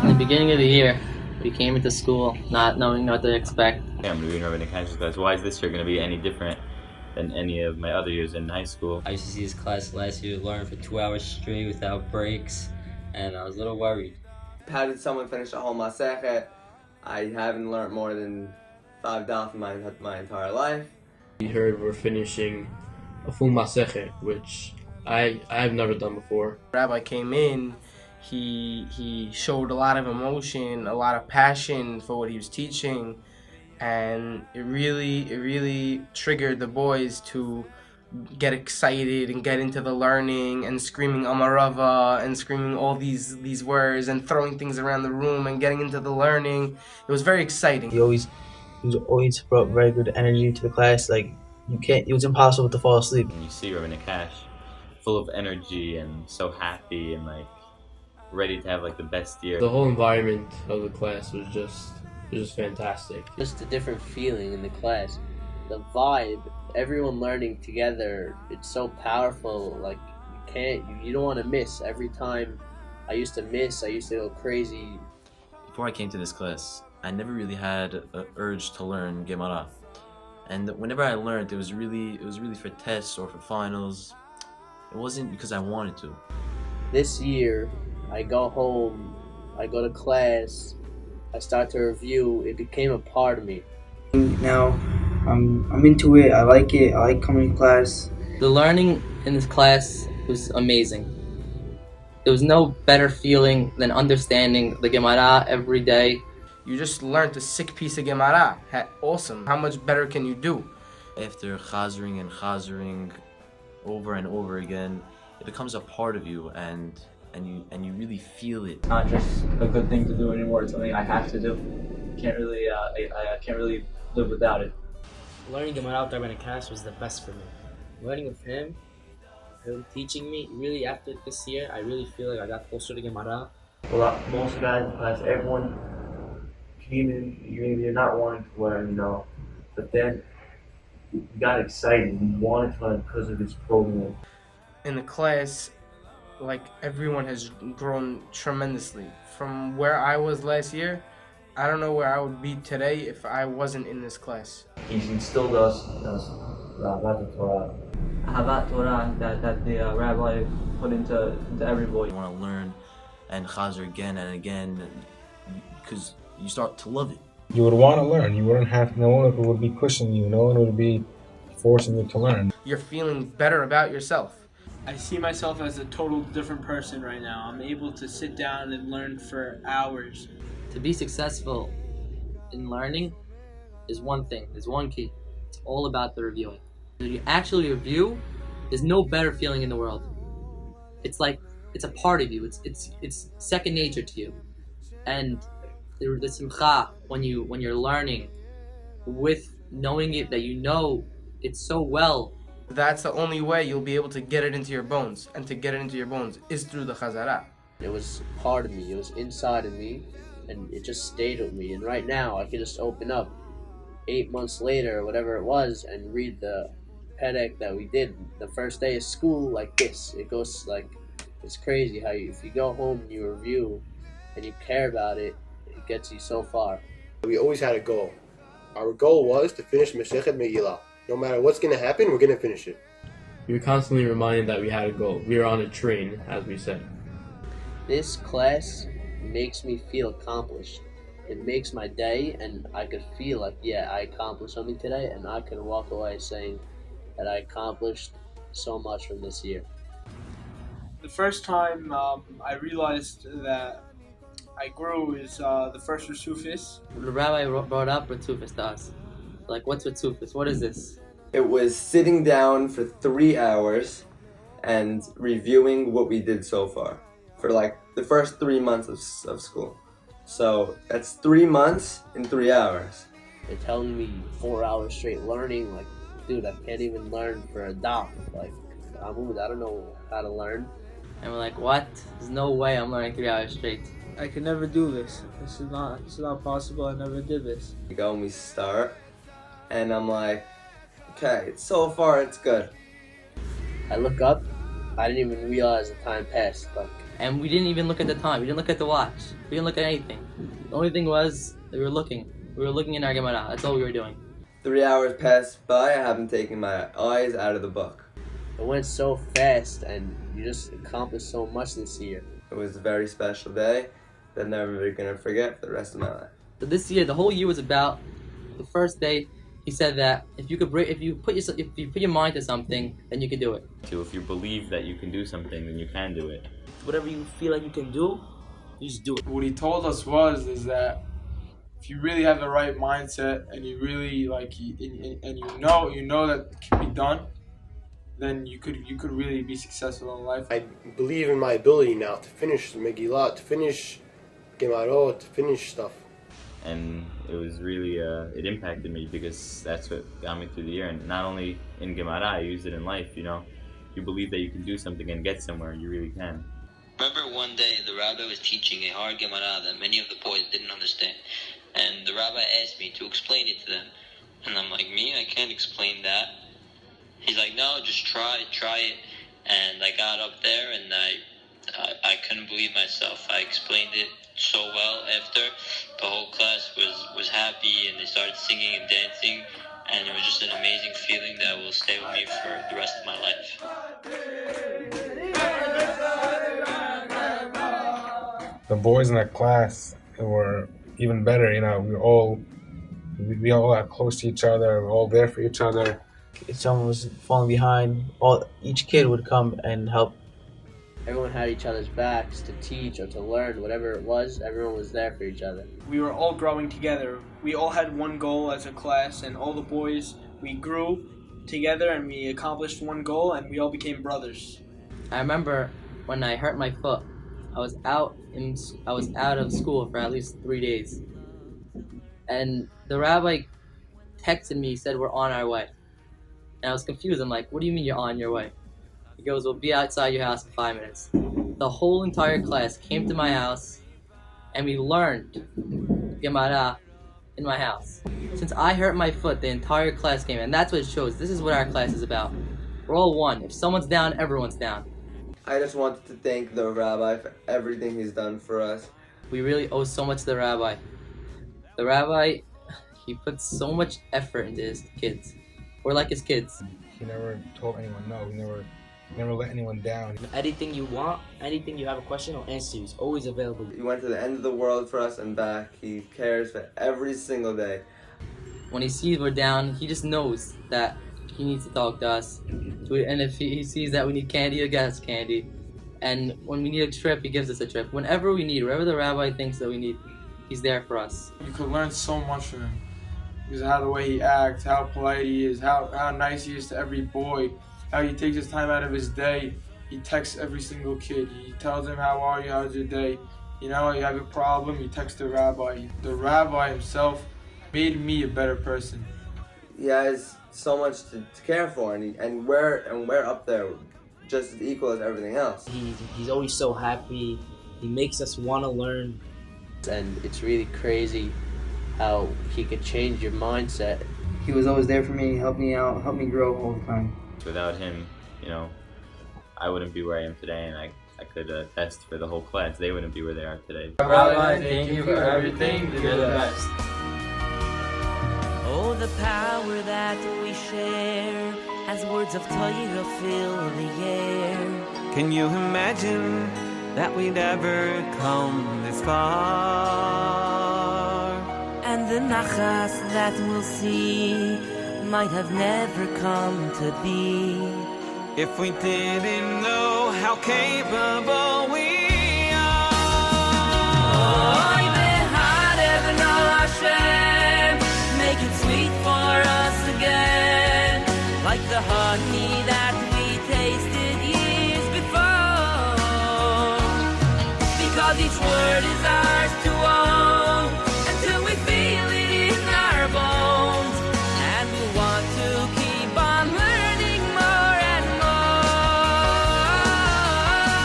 In the beginning of the year, we came into school not knowing what to expect. Yeah, I'm reading Rabbi Nakash's class. Why is this year going to be any different than any of my other years in high school? I used to see his class last year learn for 2 hours straight without breaks, and I was a little worried. How did someone finish a whole masechet? I haven't learned more than 5 daf in my entire life. We heard we're finishing a full masechet, which I've never done before. Rabbi came in, he showed a lot of emotion, a lot of passion for what he was teaching, and it really triggered the boys to get excited and get into the learning and screaming Amarava and screaming all these words and throwing things around the room and getting into the learning. It was very exciting. He always brought very good energy to the class. Like it was impossible to fall asleep. And you see Rabbi Nakash full of energy and so happy and like ready to have like the best year. The whole environment of the class was just fantastic. Just a different feeling in the class. The vibe, everyone learning together, it's so powerful. Like you don't want to miss. Every time I used to go crazy. Before I came to this class, I never really had an urge to learn Gemara. And whenever I learned, it was really for tests or for finals. It wasn't because I wanted to. This year, I go home, I go to class, I start to review. It became a part of me. Now I'm into it. I like it. I like coming to class. The learning in this class was amazing. There was no better feeling than understanding the Gemara every day. You just learned a sick piece of Gemara. Awesome. How much better can you do? After chazering over and over again, it becomes a part of you, and you really feel it. It's not just a good thing to do anymore. It's something I have to do. I can't really live without it. Learning Gemara with Rabbi Nakash was the best for me. Learning with him teaching me, really after this year, I really feel like I got closer to Gemara. Well, most guys in class, everyone came in, you're not wanting to learn, but then you got excited, you wanted to learn because of this program. In the class, like, everyone has grown tremendously. From where I was last year, I don't know where I would be today if I wasn't in this class. He's instilled us Ahavat Torah. Ahavat Torah that the Rabbi put into every boy. You want to learn and chazer again and again because you start to love it. You would want to learn. You wouldn't have, no one would be pushing you, no one would be forcing you to learn. You're feeling better about yourself. I see myself as a total different person right now. I'm able to sit down and learn for hours. To be successful in learning is one thing, there's one key. It's all about the reviewing. When you actually review, there's no better feeling in the world. It's like, it's a part of you, it's second nature to you. And the simcha, when you're learning, with knowing it, that you know it so well. That's the only way you'll be able to get it into your bones. And to get it into your bones is through the chazara. It was part of me, it was inside of me, and it just stayed with me. And right now, I can just open up 8 months later, or whatever it was, and read the pedek that we did the first day of school like this. It goes like, it's crazy how if you go home and you review, and you care about it, it gets you so far. We always had a goal. Our goal was to finish Masechet Megillah. No matter what's going to happen, we're going to finish it. We were constantly reminded that we had a goal. We were on a train, as we said. This class makes me feel accomplished. It makes my day, and I could feel like, yeah, I accomplished something today, and I can walk away saying that I accomplished so much from this year. The first time I realized that I grew is the first Rasufis. The rabbi brought up Rasufis to us. Like, what's Rasufis? What is this? It was sitting down for 3 hours and reviewing what we did so far for like the first 3 months of school. So that's 3 months in 3 hours. They're telling me 4 hours straight learning. Like, dude, I can't even learn for a daf. Like, I don't know how to learn. And we're like, what? There's no way I'm learning 3 hours straight. I could never do this. This is not possible. I never did this. We go and we start, and I'm like, okay, so far it's good. I look up, I didn't even realize the time passed. Like, and we didn't even look at the time. We didn't look at the watch. We didn't look at anything. The only thing was that we were looking. We were looking in our Gemara. That's all we were doing. 3 hours passed by. I haven't taken my eyes out of the book. It went so fast, and you just accomplished so much this year. It was a very special day that I'm never gonna forget for the rest of my life. So this year, the whole year was about the first day. He said that if you put your mind to something, then you can do it. So if you believe that you can do something, then you can do it. Whatever you feel like you can do, you just do it. What he told us is that if you really have the right mindset and you really and you know that it can be done, then you could really be successful in life. I believe in my ability now to finish Megillah, to finish Gemarot, to finish stuff. And it was really, it impacted me because that's what got me through the year. And not only in Gemara, I used it in life, you know. You believe that you can do something and get somewhere, you really can. Remember one day the rabbi was teaching a hard Gemara that many of the boys didn't understand. And the rabbi asked me to explain it to them. And I'm like, me? I can't explain that. He's like, no, just try it. And I got up there and I couldn't believe myself. I explained it so well after. The whole class was happy and they started singing and dancing. And it was just an amazing feeling that will stay with me for the rest of my life. The boys in that class were even better, you know. We all got close to each other. We were all there for each other. If someone was falling behind, each kid would come and help. Everyone had each other's backs to teach or to learn, whatever it was. Everyone was there for each other. We were all growing together. We all had one goal as a class, and all the boys, we grew together and we accomplished one goal, and we all became brothers. I remember when I hurt my foot. I was out of school for at least 3 days, and the rabbi texted me. He said we're on our way, and I was confused. I'm like, what do you mean you're on your way? He goes, we'll be outside your house in 5 minutes. The whole entire class came to my house, and we learned Gemara in my house. Since I hurt my foot, the entire class came, and that's what it shows. This is what our class is about. We're all one. If someone's down, everyone's down. I just wanted to thank the rabbi for everything he's done for us. We really owe so much to the rabbi. The rabbi, he puts so much effort into his kids. We're like his kids. He never told anyone no. He never let anyone down. Anything you want, anything you have a question or answer, he's always available. He went to the end of the world for us and back. He cares for every single day. When he sees we're down, he just knows that he needs to talk to us. And if he sees that we need candy, he'll get us candy. And when we need a trip, he gives us a trip. Whenever we need, wherever the rabbi thinks that we need, he's there for us. You could learn so much from him. Because how the way he acts, how polite he is, how nice he is to every boy, how he takes his time out of his day. He texts every single kid. He tells them, how are you, how's your day? You know, you have a problem, you text the rabbi. The rabbi himself made me a better person. He has so much to care for, and we're up there just as equal as everything else. He's always so happy. He makes us want to learn. And it's really crazy how he could change your mindset. He was always there for me, helped me out, helped me grow all the time. Without him, you know, I wouldn't be where I am today, and I could attest for the whole class, they wouldn't be where they are today. Rabbi, thank you for everything. You're the best. Oh, the power that we share as words of Torah fill the air. Can you imagine that we'd ever come this far? And the Nakash that we'll see might have never come to be if we didn't know how capable we are. Make it sweet for us again, like the honey that we tasted years 'cause each word is ours to own until we feel it in our bones, and we want to keep on learning more and more.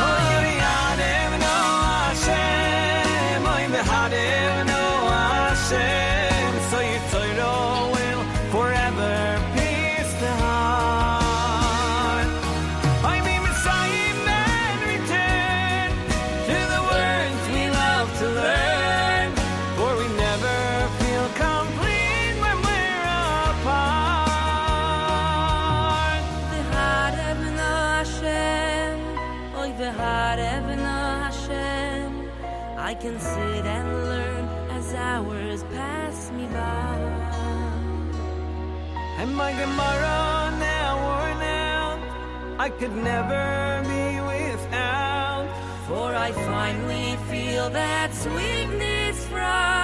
Oh, you Yadev no Hashem, oh, Behadev no Hashem, so your Torah will forever pierce the heart. I mean, Messiah, and return to the words we love to learn, for we never feel complete when we're apart. Behadev no Hashem, oy behadev no Hashem, I can sit and learn as hours pass me by. And my Gemara now worn out, I could never be without. For I finally feel that sweetness from